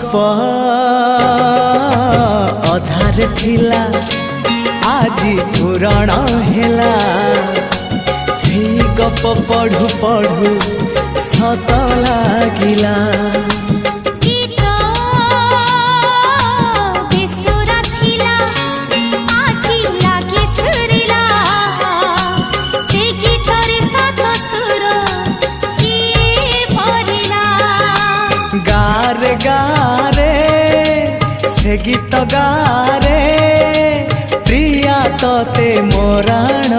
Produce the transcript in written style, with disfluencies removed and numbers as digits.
गप अधार थिला आजी पुराण हेला से गप पढ़ु पढ़ु सत लागिला गारे गारे से गीत गारे प्रिया तोते मोराण